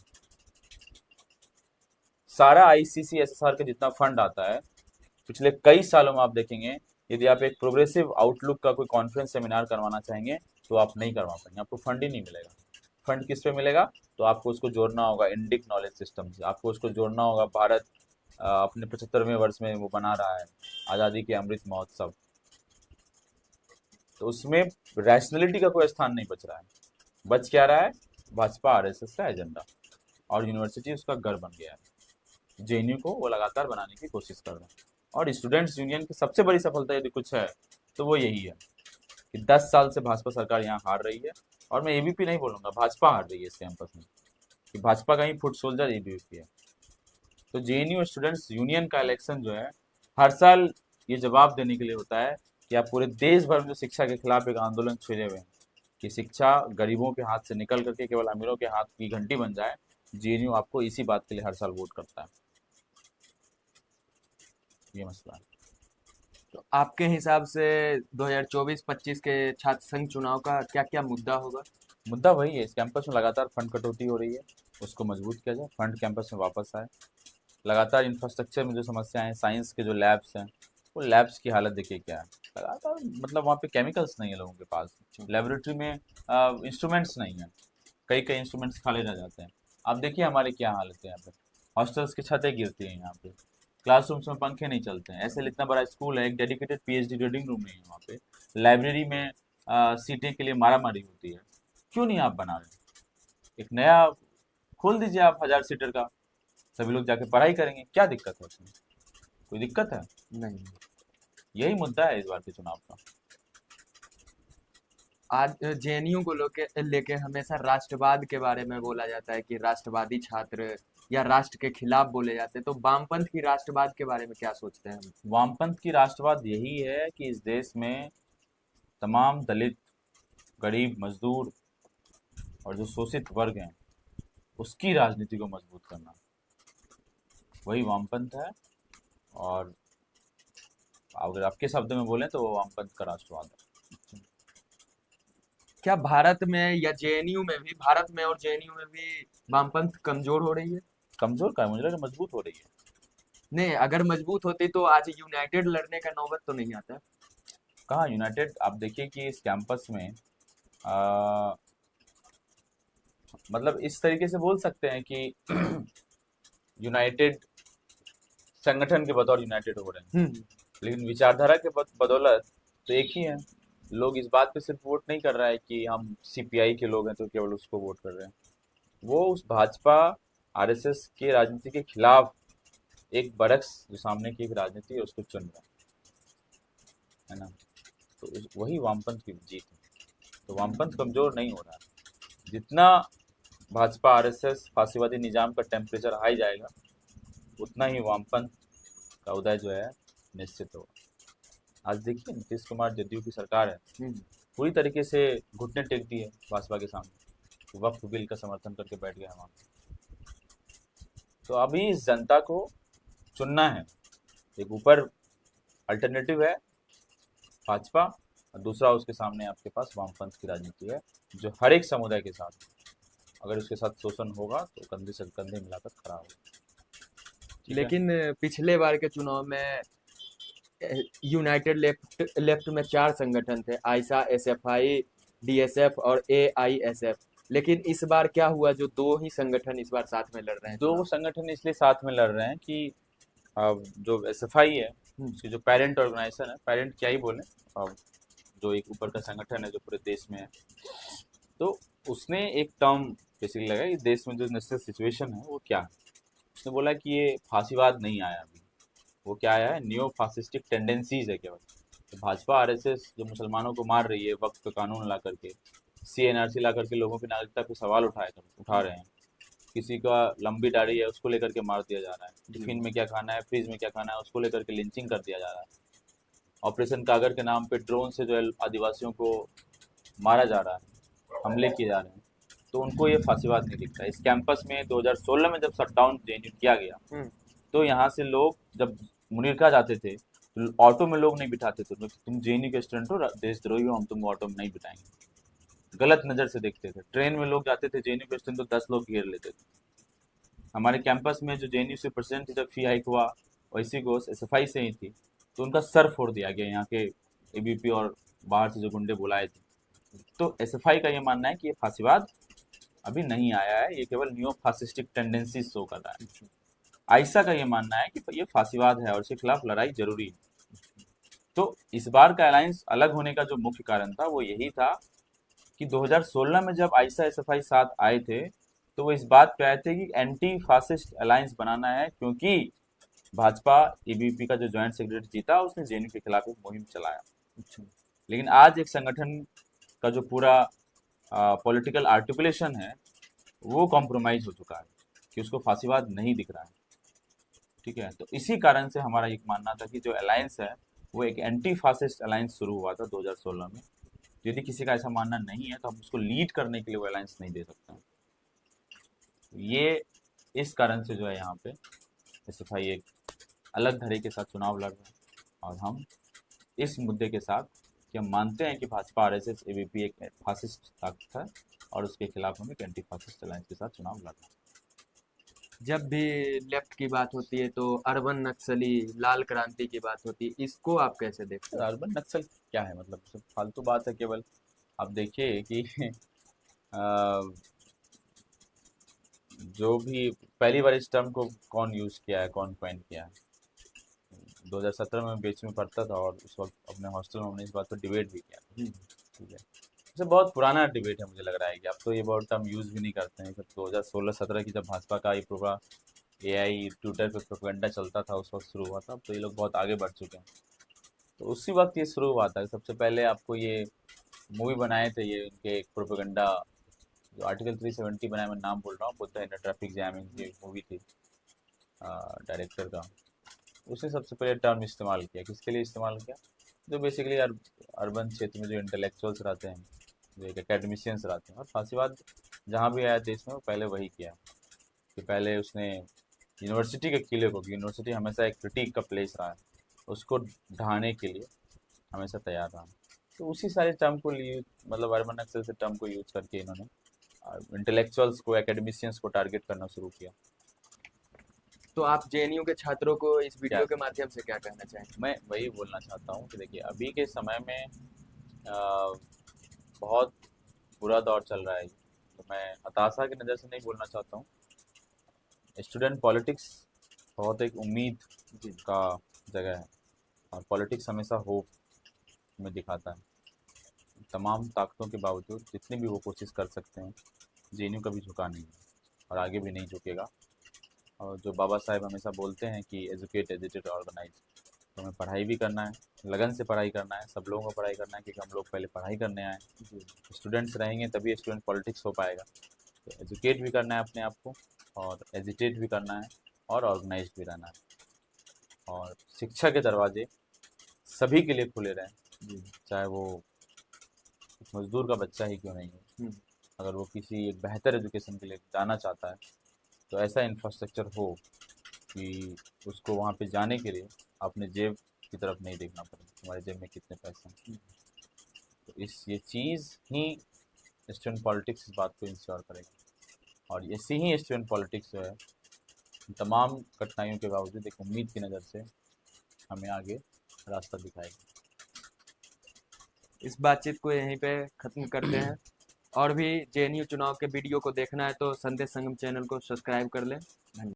सारा आईसीसी एसएसआर का जितना फंड आता है पिछले कई सालों में आप देखेंगे, यदि आप एक प्रोग्रेसिव आउटलुक का कोई कॉन्फ्रेंस सेमिनार करवाना चाहेंगे तो आप नहीं करवा पाएंगे, आपको फंड ही नहीं मिलेगा। फंड किस पे मिलेगा? तो आपको उसको जोड़ना होगा इंडिक नॉलेज सिस्टम से, आपको उसको जोड़ना होगा भारत अपने 75वें वर्ष में वो बना रहा है आज़ादी के अमृत महोत्सव। तो उसमें रैशनैलिटी का कोई स्थान नहीं बच रहा है। बच क्या रहा है? भाजपा आरएसएस का एजेंडा, और यूनिवर्सिटी उसका घर बन गया है। जेएनयू को वो लगातार बनाने की कोशिश कर रहे हैं। और स्टूडेंट्स यूनियन की सबसे बड़ी सफलता यदि कुछ है तो वो यही है कि 10 साल से भाजपा सरकार यहाँ हार रही है। और मैं एबीपी नहीं बोलूँगा, भाजपा हार रही है इस कैंपस में, कि भाजपा का ही फुट सोल्जर एबीपी है। तो जेएनयू स्टूडेंट्स यूनियन का इलेक्शन जो है हर साल ये जवाब देने के लिए होता है कि आप पूरे देश भर में जो शिक्षा के खिलाफ एक आंदोलन छेड़े हुए हैं कि शिक्षा गरीबों के हाथ से निकल करके केवल अमीरों के हाथ की घंटी बन जाए, जेएनयू आपको इसी बात के लिए हर साल वोट करता है। ये मसला है। तो आपके हिसाब से 2024-25 के छात्र संघ चुनाव का क्या क्या मुद्दा होगा? मुद्दा वही है, इस कैंपस में लगातार फंड कटौती हो रही है, उसको मजबूत किया जाए, फंड कैंपस में वापस आए। लगातार इंफ्रास्ट्रक्चर में जो समस्याएं हैं, साइंस के जो लैब्स हैं वो लैब्स की हालत देखिए क्या है। लगातार मतलब वहाँ पे केमिकल्स नहीं है लोगों के पास, लेबोरेटरी में इंस्ट्रूमेंट्स नहीं है, कई कई इंस्ट्रूमेंट्स खाली रह जाते हैं। आप देखिए हमारे क्या हालत है यहाँ पे, हॉस्टल्स की छतें गिरती हैं यहाँ पे, क्लासरूम्स में पंखे नहीं चलते हैं। ऐसे इतना बड़ा स्कूल है, एक डेडिकेटेड पीएचडी रीडिंग रूम नहीं है वहाँ पे, लाइब्रेरी में सीटें के लिए मारामारी होती है। क्यों नहीं आप बना रहे? एक नया खोल दीजिए आप 1000 सीटर का, सभी लोग जाके पढ़ाई करेंगे, क्या दिक्कत है उसमें? कोई दिक्कत है? नहीं। यही मुद्दा है इस बार के चुनाव का। आज जेएनयू को लेके हमेशा राष्ट्रवाद के बारे में बोला जाता है कि राष्ट्रवादी छात्र या राष्ट्र के खिलाफ बोले जाते हैं, तो वामपंथ की राष्ट्रवाद के बारे में क्या सोचते हैं हम? वामपंथ की राष्ट्रवाद यही है कि इस देश में तमाम दलित, गरीब, मजदूर और जो शोषित वर्ग हैं उसकी राजनीति को मजबूत करना, वही वामपंथ है। और अगर आपके शब्द में बोलें तो वो वामपंथ का राष्ट्रवाद है। क्या भारत में या जेएनयू में भी, भारत में और जेएनयू में भी वामपंथ कमजोर हो रही है? कमजोर का है, मुझे लगा मजबूत हो रही है। नहीं, अगर मजबूत होती तो आज यूनाइटेड लड़ने का नौबत तो नहीं आता। कहाँ यूनाइटेड? आप देखिए कि इस कैंपस में आ, मतलब इस तरीके से बोल सकते हैं कि यूनाइटेड संगठन के बतौर यूनाइटेड हो रहे हैं, लेकिन विचारधारा के बदौलत तो एक ही है। लोग इस बात पे सिर्फ वोट नहीं कर रहा है कि हम सीपीआई के लोग हैं तो केवल उसको वोट कर रहे हैं, वो उस भाजपा आरएसएस के राजनीति के खिलाफ एक बरक्स जो सामने की एक राजनीति है उसको चुन रहा है ना। तो वही वामपंथ की जीत है। तो वामपंथ कमजोर नहीं हो रहा है। जितना भाजपा आरएसएस फासीवादी निजाम का टेम्परेचर हाई जाएगा उतना ही वामपंथ का उदय जो है निश्चित होगा। आज देखिए नीतीश कुमार जदयू की सरकार है, पूरी तरीके से घुटने टेक दिए भाजपा के सामने, वक्फ बिल का समर्थन करके बैठ गया वहाँ। तो अभी इस जनता को चुनना है, एक ऊपर अल्टरनेटिव है भाजपा और दूसरा उसके सामने आपके पास वामपंथ की राजनीति है, जो हर एक समुदाय के साथ अगर उसके साथ शोषण होगा तो कंधे से कंधे मिलाकर खड़ा होगा। ठीक है? लेकिन पिछले बार के चुनाव में यूनाइटेड लेफ्ट में 4 संगठन थे, आइसा, एसएफआई, डीएसएफ और एआईएसएफ। लेकिन इस बार क्या हुआ, जो 2 ही संगठन इस बार साथ में लड़ रहे हैं दो चुनाव? संगठन इसलिए साथ में लड़ रहे हैं कि जो एसएफआई है उसकी जो पेरेंट ऑर्गेनाइजेशन है, पेरेंट क्या ही बोले, जो एक ऊपर का संगठन है जो पूरे देश में है, तो उसने एक टर्म बेसिकली लगाया कि देश में जो नेशनल सिचुएशन है वो क्या है। उसने बोला कि ये फांसीवाद नहीं आया अभी, वो क्या आया है, नियो फासिस्टिक टेंडेंसीज है केवल। तो भाजपा आरएसएस जो मुसलमानों को मार रही है वक्त पे कानून ला करके, सीएनआरसी ला करके लोगों की नागरिकता पे सवाल उठा रहे हैं, किसी का लंबी दाढ़ी है उसको लेकर के मार दिया जा रहा है, टिफिन में क्या खाना है, फ्रिज में क्या खाना है उसको लेकर के लिंचिंग कर दिया जा रहा है, ऑपरेशन कागर के नाम पे ड्रोन से जो है आदिवासियों को मारा जा रहा है, हमले किए जा रहे हैं, तो उनको ये फांसीवाद नहीं दिखता। इस कैंपस में 2016 में जब शटडाउन जेएनयू किया गया, तो यहाँ से लोग जब मुनीरका जाते थे तो ऑटो में लोग नहीं बिठाते थे, तो तुम जेएनयू के स्टूडेंट हो, देशद्रोही हो, हम तुमको ऑटो में नहीं बिठाएंगे, गलत नज़र से देखते थे। ट्रेन में लोग जाते थे जेएनयू के स्टूडेंट तो 10 लोग घेर लेते थे। हमारे कैंपस में जो जेएनयू से प्रेसिडेंट थी जब फी हाइक हुआ, वैसी घोष एसएफआई से ही थी, तो उनका सर फोड़ दिया गया यहाँ के एबीपी और बाहर से जो गुंडे बुलाए थे। तो एसएफआई का ये मानना है कि ये फांसीवाद अभी नहीं आया है, ये केवल न्यू फासिस्टिक टेंडेंसी शो कर रहा है। आइसा का ये मानना है कि ये फांसीवाद है और इसके खिलाफ लड़ाई जरूरी है। तो इस बार का अलायंस अलग होने का जो मुख्य कारण था वो यही था कि 2016 में जब आइसा एसएफआई साथ आए थे तो वो इस बात पे आए थे कि एंटी फासिस्ट अलायंस बनाना है, क्योंकि भाजपा एबीपी का जो ज्वाइंट सेक्रेटरी जीता उसने जेएनयू के खिलाफ एक मुहिम चलाया। लेकिन आज एक संगठन का जो पूरा पॉलिटिकल आर्टिकुलेशन है वो कॉम्प्रोमाइज हो चुका है कि उसको फांसीवाद नहीं दिख रहा है। ठीक है, तो इसी कारण से हमारा एक मानना था कि जो अलायंस है वो एक एंटी फासिस्ट अलायंस शुरू हुआ था 2016 में। यदि किसी का ऐसा मानना नहीं है तो हम उसको लीड करने के लिए वो अलायंस नहीं दे सकते हैं। ये इस कारण से जो है यहाँ पे एसएफआई एक अलग धड़े के साथ चुनाव लड़ रहा है, और हम इस मुद्दे के साथ कि हम मानते हैं कि भाजपा आरएसएस एबीपी एक फासिस्ट ताकत है और उसके खिलाफ हम एक एंटी फासिस्ट अलायंस के साथ चुनाव लड़ रहे हैं। जब भी लेफ्ट की बात होती है तो अर्बन नक्सली, लाल क्रांति की बात होती है, इसको आप कैसे देखते हैं? अर्बन नक्सल क्या है, मतलब सब फालतू बात है केवल। आप देखिए कि जो भी पहली बार इस टर्म को कौन यूज़ किया है, कौन कॉइन किया है, 2017 में बीच में पढ़ता था और उस वक्त अपने हॉस्टल में हमने इस बात पर डिबेट भी किया। ठीक है, वैसे बहुत पुराना डिबेट है, मुझे लग रहा है कि अब तो ये बहुत टर्म यूज़ भी नहीं करते हैं। जब 2016-17 की जब भाजपा का ये पूरा एआई ट्विटर पे प्रोपेगेंडा चलता था उस वक्त शुरू हुआ था, अब तो ये लोग बहुत आगे बढ़ चुके हैं। तो उसी वक्त ये शुरू हुआ था। सबसे पहले आपको ये मूवी बनाए थे, ये उनके एक प्रोपेगेंडा जो आर्टिकल 370 बनाया, मैं नाम बोल रहा हूँ, बुद्धा इन ट्रैफिक जैमिंग की मूवी थी डायरेक्टर का। उसने सबसे पहले टर्म इस्तेमाल किया, किसके लिए इस्तेमाल किया, जो बेसिकली अर्बन क्षेत्र में जो इंटेलेक्चुअल्स रहते हैं, जो एक एकेडमिशियंस रहते हैं, और फांसीवाद जहाँ भी आया देश में वो पहले वही किया कि पहले उसने यूनिवर्सिटी के किले को, यूनिवर्सिटी हमेशा एक क्रिटिक का प्लेस रहा है, उसको ढाने के लिए हमेशा तैयार रहा। तो उसी सारे टर्म को मतलब अर्बन नक्सल से टर्म को यूज करके इन्होंने इंटेलेक्चुअल्स को, एकेडमिशियंस को टारगेट करना शुरू किया। तो आप जेएनयू के छात्रों को इस वीडियो के क्या माध्यम से क्या कहना चाहेंगे? मैं वही बोलना चाहता हूँ कि देखिए अभी के समय में बहुत बुरा दौर चल रहा है, तो मैं हताशा की नज़र से नहीं बोलना चाहता हूँ। स्टूडेंट पॉलिटिक्स बहुत एक उम्मीद का जगह है, और पॉलिटिक्स हमेशा होप में दिखाता है। तमाम ताकतों के बावजूद जितनी भी वो कोशिश कर सकते हैं, जेएनयू कभी झुका नहीं है और आगे भी नहीं झुकेगा। और जो बाबा साहेब हमेशा बोलते हैं कि एजुकेट, एजुकेट, ऑर्गेनाइज, तो हमें पढ़ाई भी करना है, लगन से पढ़ाई करना है, सब लोगों को पढ़ाई करना है, क्योंकि हम लोग पहले पढ़ाई करने आए। स्टूडेंट्स रहेंगे तभी स्टूडेंट पॉलिटिक्स हो पाएगा। तो एजुकेट भी करना है अपने आप को और एजिटेट भी करना है, और ऑर्गेनाइज भी रहना है। और शिक्षा के दरवाजे सभी के लिए खुले रहें, जी। चाहे वो एक मजदूर का बच्चा ही क्यों नहीं हो। हम्म, अगर वो किसी एक बेहतर एजुकेशन के लिए जाना चाहता है तो ऐसा इंफ्रास्ट्रक्चर हो कि उसको वहाँ पे जाने के लिए अपने जेब की तरफ नहीं देखना पड़े, हमारे जेब में कितने पैसे हैं। तो ये चीज़ ही स्टूडेंट पॉलिटिक्स इस बात को इंश्योर करेगा। और ऐसी ही स्टूडेंट पॉलिटिक्स जो है तमाम कठिनाइयों के बावजूद एक उम्मीद की नज़र से हमें आगे रास्ता दिखाएगी। इस बातचीत को यहीं पे खत्म करते हैं। और भी जेएनयू चुनाव के वीडियो को देखना है तो संदेश संगम चैनल को सब्सक्राइब कर लें। धन्यवाद।